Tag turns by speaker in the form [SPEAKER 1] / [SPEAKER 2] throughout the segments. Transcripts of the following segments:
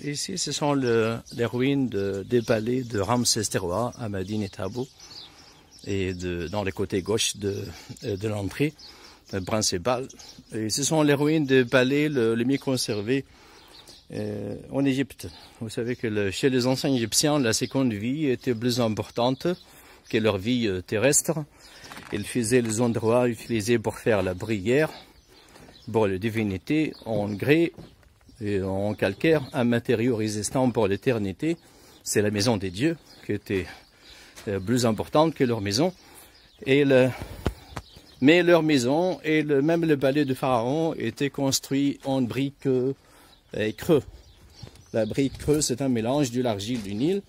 [SPEAKER 1] Ici, ce sont les ruines des palais de Ramsès III à Médine Tabou et dans le côté gauche de l'entrée principale. Et ce sont les ruines des palais les mieux conservés en Égypte. Vous savez que chez les anciens Égyptiens, la seconde vie était plus importante que leur vie terrestre. Ils faisaient les endroits utilisés pour faire la prière, pour les divinités en grès et en calcaire, un matériau résistant pour l'éternité. C'est la maison des dieux qui était plus importante que leur maison. Mais leur maison et même le palais de Pharaon étaient construits en briques creux. La brique creux, c'est un mélange de l'argile du Nil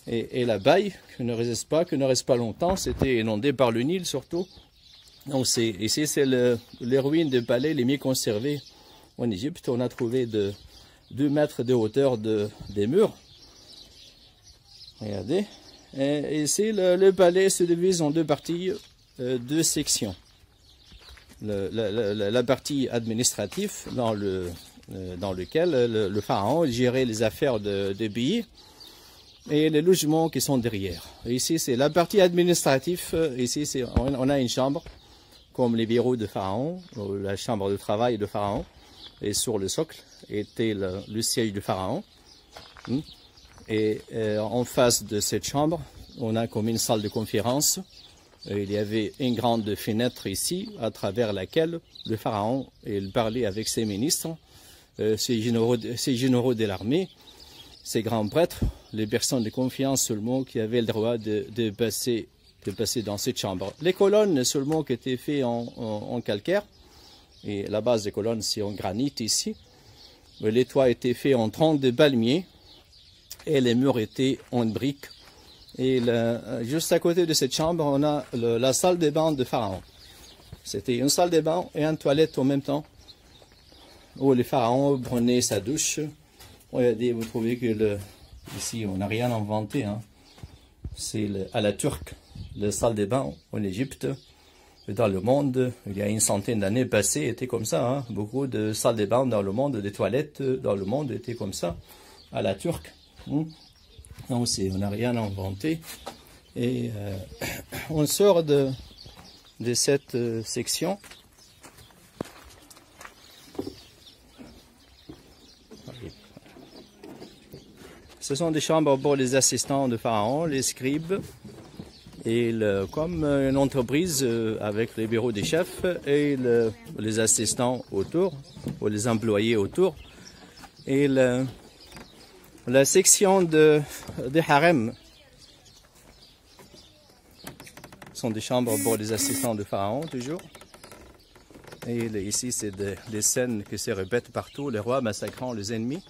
[SPEAKER 1] et la baille qui ne reste pas longtemps. C'était inondé par le Nil surtout. Donc ici, c'est les ruines des palais les mieux conservées en Égypte. On a trouvé 2 mètres de hauteur des murs. Regardez. Et ici, le palais se divise en 2 parties, 2 sections. La partie administrative dans lequel le pharaon gérait les affaires des pays et les logements qui sont derrière. Ici, c'est la partie administrative. Ici, on a une chambre comme les bureaux de pharaon, la chambre de travail de pharaon. Et sur le socle était le siège du pharaon. Et en face de cette chambre, on a comme une salle de conférence. Il y avait une grande fenêtre ici, à travers laquelle le pharaon il parlait avec ses ministres, ses généraux de l'armée, ses grands prêtres, les personnes de confiance seulement qui avaient le droit de passer dans cette chambre. Les colonnes seulement qui étaient faites en calcaire, et la base des colonnes c'est en granit ici. Les toits étaient faits en troncs de palmier et les murs étaient en briques. Et juste à côté de cette chambre, on a la salle de bain de Pharaon. C'était une salle de bain et une toilette en même temps, où le Pharaon prenait sa douche. Regardez, vous trouvez que ici, on n'a rien inventé. Hein. C'est à la turque, la salle de bain en Égypte. Dans le monde, il y a une centaine d'années passées, était comme ça. Hein. Beaucoup de salles de bain dans le monde, des toilettes dans le monde étaient comme ça, à la turque. Donc, on n'a rien inventé. Et on sort de cette section. Ce sont des chambres pour les assistants de Pharaon, les scribes. Et comme une entreprise avec les bureaux des chefs et les assistants autour, ou les employés autour. Et la section des harems sont des chambres pour les assistants de Pharaon, toujours. Et ici, c'est des scènes qui se répètent partout, les rois massacrant les ennemis.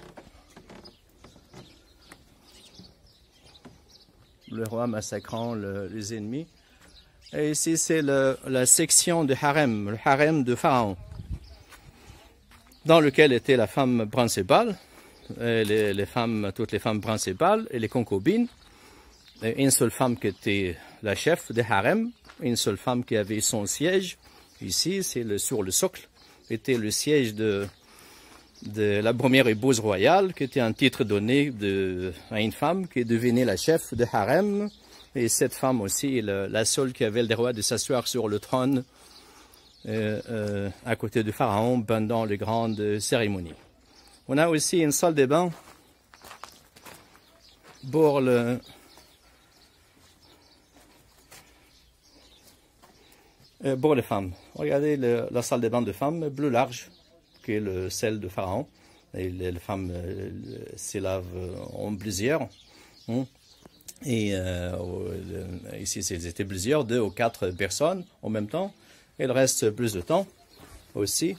[SPEAKER 1] Le roi massacrant les ennemis. Et ici, c'est la section de harem, le harem de Pharaon, dans lequel était la femme principale, toutes les femmes principales et les concubines. Et une seule femme qui était la chef de harem, une seule femme qui avait son siège. Ici, c'est sur le socle, était le siège de la première épouse royale, qui était un titre donné à une femme qui devenait la chef de harem. Et cette femme aussi est la seule qui avait le droit de s'asseoir sur le trône à côté du pharaon pendant les grandes cérémonies. On a aussi une salle de bain pour les femmes. Regardez la salle de bain de femmes, plus large que celle de Pharaon. Et les femmes se lavent en plusieurs. Et ici, ils étaient plusieurs, 2 ou 4 personnes en même temps. Il reste plus de temps aussi.